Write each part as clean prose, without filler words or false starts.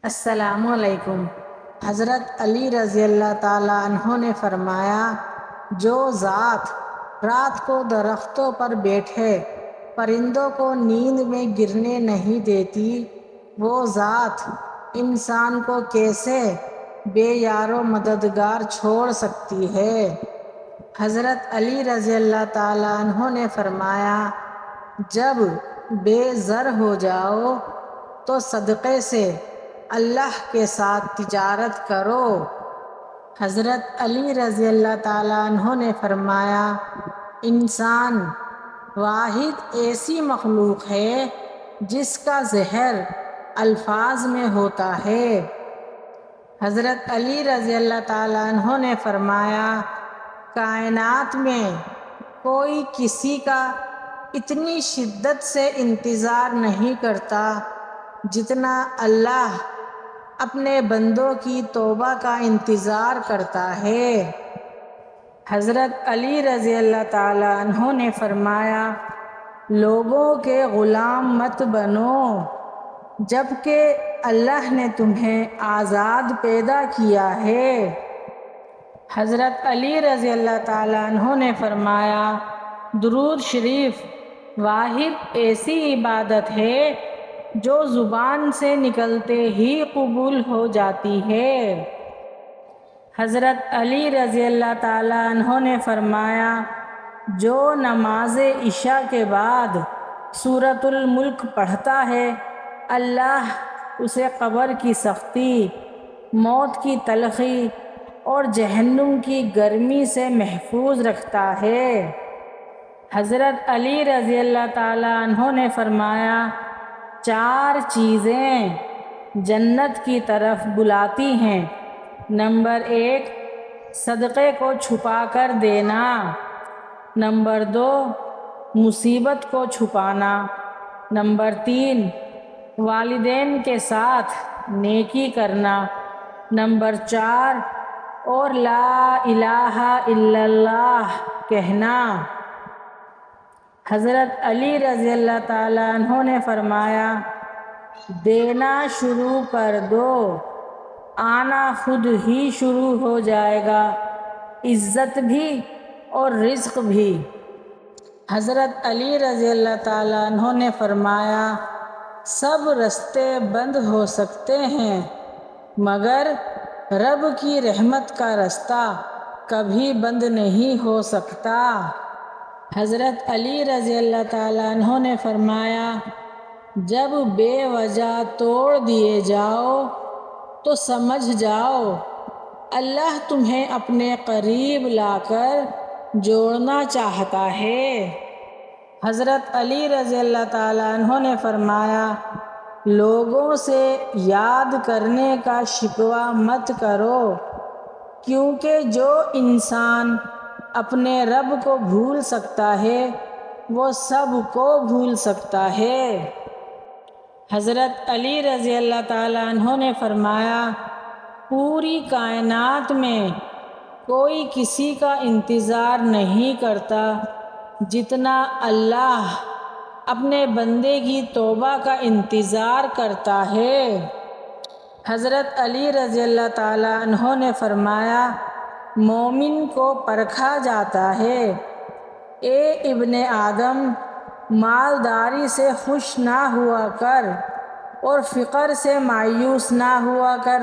السلام علیکم۔ حضرت علی رضی اللہ تعالیٰ عنہ نے فرمایا، جو ذات رات کو درختوں پر بیٹھے پرندوں کو نیند میں گرنے نہیں دیتی، وہ ذات انسان کو کیسے بے یار و مددگار چھوڑ سکتی ہے؟ حضرت علی رضی اللہ تعالیٰ عنہ نے فرمایا، جب بے زر ہو جاؤ تو صدقے سے اللہ کے ساتھ تجارت کرو۔ حضرت علی رضی اللہ تعالیٰ عنہ نے فرمایا، انسان واحد ایسی مخلوق ہے جس کا زہر الفاظ میں ہوتا ہے۔ حضرت علی رضی اللہ تعالیٰ عنہ نے فرمایا، کائنات میں کوئی کسی کا اتنی شدت سے انتظار نہیں کرتا جتنا اللہ اپنے بندوں کی توبہ کا انتظار کرتا ہے۔ حضرت علی رضی اللہ تعالیٰ عنہ نے فرمایا، لوگوں کے غلام مت بنو جبکہ اللہ نے تمہیں آزاد پیدا کیا ہے۔ حضرت علی رضی اللہ تعالیٰ عنہ نے فرمایا، درود شریف واحد ایسی عبادت ہے جو زبان سے نکلتے ہی قبول ہو جاتی ہے۔ حضرت علی رضی اللہ تعالیٰ عنہ نے فرمایا، جو نماز عشاء کے بعد سورۃ الملک پڑھتا ہے، اللہ اسے قبر کی سختی، موت کی تلخی اور جہنم کی گرمی سے محفوظ رکھتا ہے۔ حضرت علی رضی اللہ تعالیٰ عنہ نے فرمایا، 4 چیزیں جنت کی طرف بلاتی ہیں۔ نمبر 1، صدقے کو چھپا کر دینا۔ نمبر 2، مصیبت کو چھپانا۔ نمبر 3، والدین کے ساتھ نیکی کرنا۔ نمبر 4، اور لا الہ الا اللہ کہنا۔ حضرت علی رضی اللہ تعالیٰ عنہ نے فرمایا، دینا شروع کر دو، آنا خود ہی شروع ہو جائے گا، عزت بھی اور رزق بھی۔ حضرت علی رضی اللہ تعالیٰ عنہ نے فرمایا، سب رستے بند ہو سکتے ہیں مگر رب کی رحمت کا رستہ کبھی بند نہیں ہو سکتا۔ حضرت علی رضی اللہ تعالیٰ عنہ نے فرمایا، جب بے وجہ توڑ دیے جاؤ تو سمجھ جاؤ اللہ تمہیں اپنے قریب لا کر جوڑنا چاہتا ہے۔ حضرت علی رضی اللہ تعالیٰ عنہ نے فرمایا، لوگوں سے یاد کرنے کا شکوہ مت کرو، کیونکہ جو انسان اپنے رب کو بھول سکتا ہے وہ سب کو بھول سکتا ہے۔ حضرت علی رضی اللہ تعالیٰ عنہ نے فرمایا، پوری کائنات میں کوئی کسی کا انتظار نہیں کرتا جتنا اللہ اپنے بندے کی توبہ کا انتظار کرتا ہے۔ حضرت علی رضی اللہ تعالیٰ عنہ نے فرمایا، مومن کو پرکھا جاتا ہے، اے ابن آدم، مالداری سے خوش نہ ہوا کر اور فقر سے مایوس نہ ہوا کر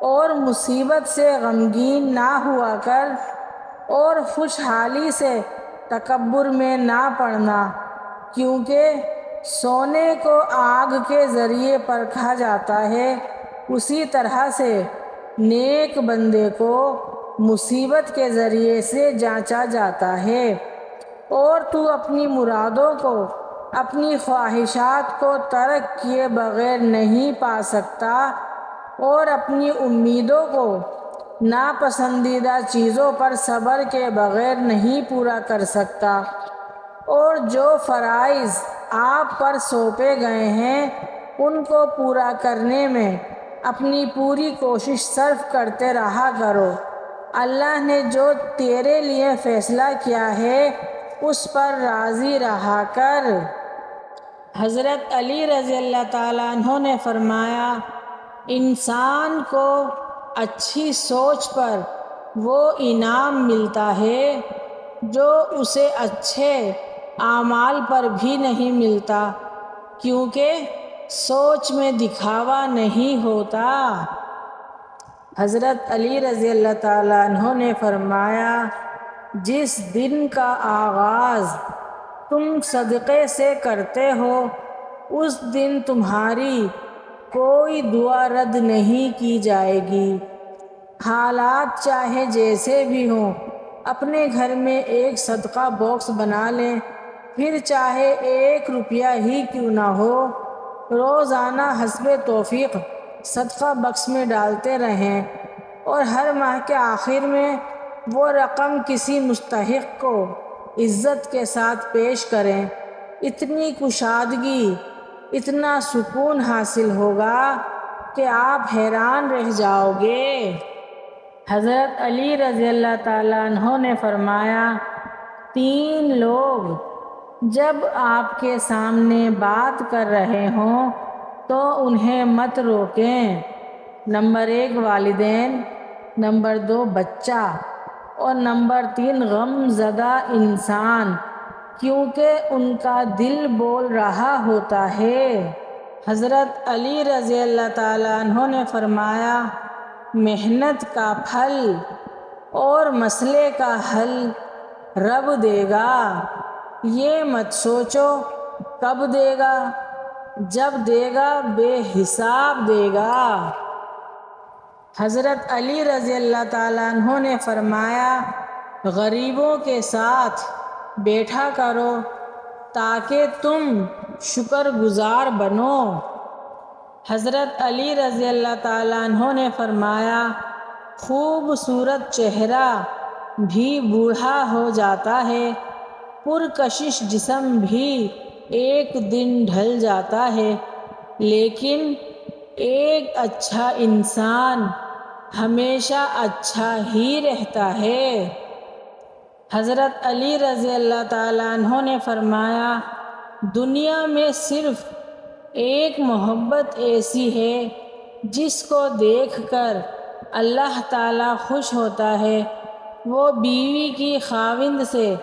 اور مصیبت سے غمگین نہ ہوا کر اور خوشحالی سے تکبر میں نہ پڑنا، کیونکہ سونے کو آگ کے ذریعے پرکھا جاتا ہے، اسی طرح سے نیک بندے کو مصیبت کے ذریعے سے جانچا جاتا ہے، اور تو اپنی مرادوں کو، اپنی خواہشات کو ترک کیے بغیر نہیں پا سکتا اور اپنی امیدوں کو ناپسندیدہ چیزوں پر صبر کے بغیر نہیں پورا کر سکتا، اور جو فرائض آپ پر سونپے گئے ہیں ان کو پورا کرنے میں اپنی پوری کوشش صرف کرتے رہا کرو۔ اللہ نے جو تیرے لیے فیصلہ کیا ہے اس پر راضی رہا کر۔ حضرت علی رضی اللہ تعالیٰ عنہ نے فرمایا، انسان کو اچھی سوچ پر وہ انعام ملتا ہے جو اسے اچھے اعمال پر بھی نہیں ملتا، کیونکہ سوچ میں دکھاوا نہیں ہوتا۔ حضرت علی رضی اللہ تعالیٰ عنہ نے فرمایا، جس دن کا آغاز تم صدقے سے کرتے ہو اس دن تمہاری کوئی دعا رد نہیں کی جائے گی۔ حالات چاہے جیسے بھی ہوں، اپنے گھر میں ایک صدقہ باکس بنا لیں، پھر چاہے 1 روپیہ ہی کیوں نہ ہو، روزانہ حسب توفیق صدقہ باکس میں ڈالتے رہیں اور ہر ماہ کے آخر میں وہ رقم کسی مستحق کو عزت کے ساتھ پیش کریں۔ اتنی کشادگی، اتنا سکون حاصل ہوگا کہ آپ حیران رہ جاؤ گے۔ حضرت علی رضی اللہ تعالیٰ عنہ نے فرمایا، 3 لوگ جب آپ کے سامنے بات کر رہے ہوں تو انہیں مت روکیں۔ نمبر 1 والدین، نمبر 2 بچہ اور نمبر 3 غم زدہ انسان، کیونکہ ان کا دل بول رہا ہوتا ہے۔ حضرت علی رضی اللہ تعالیٰ عنہ نے فرمایا، محنت کا پھل اور مسئلے کا حل رب دے گا، یہ مت سوچو کب دے گا، جب دے گا بے حساب دے گا۔ حضرت علی رضی اللہ تعالیٰ عنہ نے فرمایا، غریبوں کے ساتھ بیٹھا کرو تاکہ تم شکر گزار بنو۔ حضرت علی رضی اللہ تعالیٰ عنہ نے فرمایا، خوبصورت چہرہ بھی بوڑھا ہو جاتا ہے، پرکشش جسم بھی ایک دن ڈھل جاتا ہے، لیکن ایک اچھا انسان ہمیشہ اچھا ہی رہتا ہے۔ حضرت علی رضی اللہ تعالیٰ عنہ نے فرمایا، دنیا میں صرف ایک محبت ایسی ہے جس کو دیکھ کر اللہ تعالیٰ خوش ہوتا ہے، وہ بیوی کی خاوند سے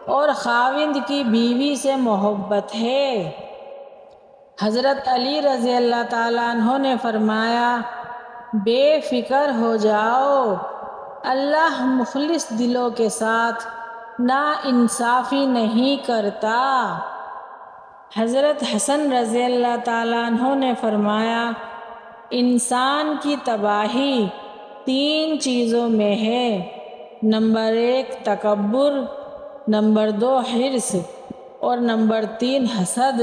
اور خاوند کی بیوی سے محبت ہے۔ حضرت علی رضی اللہ تعالیٰ عنہ نے فرمایا، بے فکر ہو جاؤ، اللہ مخلص دلوں کے ساتھ ناانصافی نہیں کرتا۔ حضرت حسن رضی اللہ تعالیٰ عنہ نے فرمایا، انسان کی تباہی 3 چیزوں میں ہے، نمبر 1 تکبر، نمبر 2 حرص اور نمبر 3 حسد۔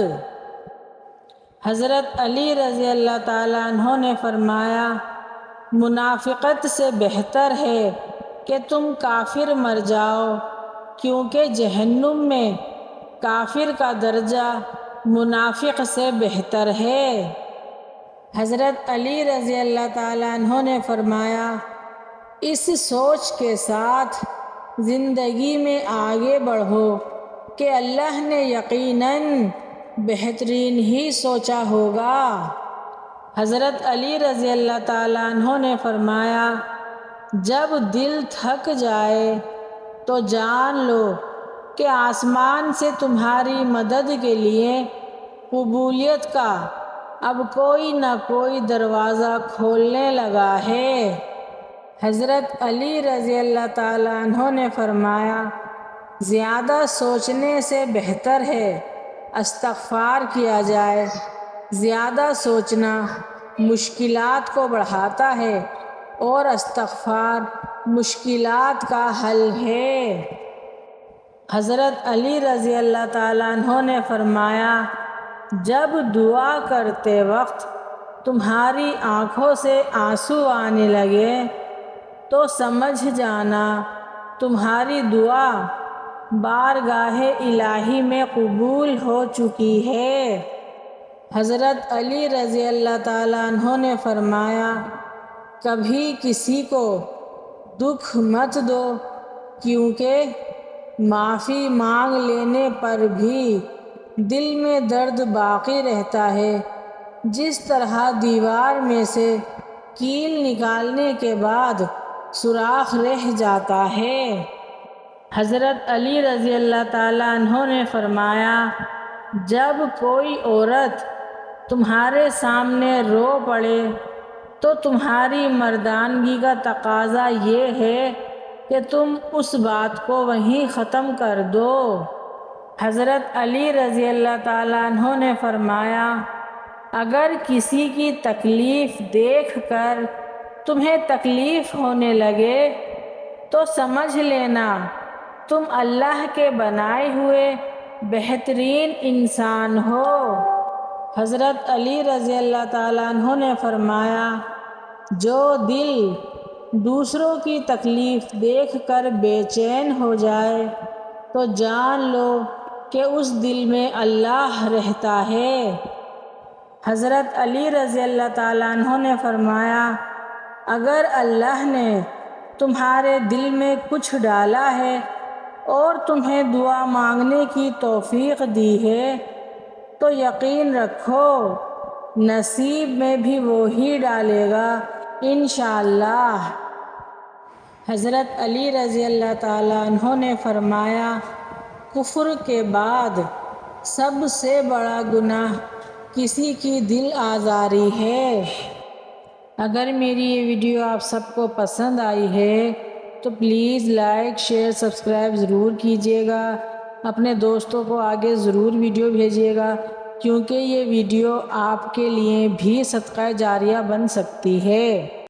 حضرت علی رضی اللہ تعالیٰ عنہ نے فرمایا، منافقت سے بہتر ہے کہ تم کافر مر جاؤ، کیونکہ جہنم میں کافر کا درجہ منافق سے بہتر ہے۔ حضرت علی رضی اللہ تعالیٰ عنہ نے فرمایا، اس سوچ کے ساتھ زندگی میں آگے بڑھو کہ اللہ نے یقیناً بہترین ہی سوچا ہوگا۔ حضرت علی رضی اللہ تعالیٰ عنہ نے فرمایا، جب دل تھک جائے تو جان لو کہ آسمان سے تمہاری مدد کے لیے قبولیت کا اب کوئی نہ کوئی دروازہ کھولنے لگا ہے۔ حضرت علی رضی اللہ تعالیٰ عنہ نے فرمایا، زیادہ سوچنے سے بہتر ہے استغفار کیا جائے، زیادہ سوچنا مشکلات کو بڑھاتا ہے اور استغفار مشکلات کا حل ہے۔ حضرت علی رضی اللہ تعالیٰ عنہ نے فرمایا، جب دعا کرتے وقت تمہاری آنکھوں سے آنسو آنے لگے تو سمجھ جانا تمہاری دعا بارگاہ الہی میں قبول ہو چکی ہے۔ حضرت علی رضی اللہ تعالیٰ عنہ نے فرمایا، کبھی کسی کو دکھ مت دو، کیونکہ معافی مانگ لینے پر بھی دل میں درد باقی رہتا ہے، جس طرح دیوار میں سے کیل نکالنے کے بعد سوراخ رہ جاتا ہے۔ حضرت علی رضی اللہ تعالیٰ عنہ نے فرمایا، جب کوئی عورت تمہارے سامنے رو پڑے تو تمہاری مردانگی کا تقاضا یہ ہے کہ تم اس بات کو وہیں ختم کر دو۔ حضرت علی رضی اللہ تعالیٰ عنہ نے فرمایا، اگر کسی کی تکلیف دیکھ کر تمہیں تکلیف ہونے لگے تو سمجھ لینا تم اللہ کے بنائے ہوئے بہترین انسان ہو۔ حضرت علی رضی اللہ تعالیٰ عنہ نے فرمایا، جو دل دوسروں کی تکلیف دیکھ کر بے چین ہو جائے تو جان لو کہ اس دل میں اللہ رہتا ہے۔ حضرت علی رضی اللہ تعالیٰ عنہ نے فرمایا، اگر اللہ نے تمہارے دل میں کچھ ڈالا ہے اور تمہیں دعا مانگنے کی توفیق دی ہے تو یقین رکھو نصیب میں بھی وہی ڈالے گا انشاءاللہ۔ حضرت علی رضی اللہ تعالیٰ عنہ نے فرمایا، کفر کے بعد سب سے بڑا گناہ کسی کی دل آزاری ہے۔ اگر میری یہ ویڈیو آپ سب کو پسند آئی ہے تو پلیز لائک، شیئر، سبسکرائب ضرور کیجیے گا۔ اپنے دوستوں کو آگے ضرور ویڈیو بھیجیے گا، کیونکہ یہ ویڈیو آپ کے لیے بھی صدقہ جاریہ بن سکتی ہے۔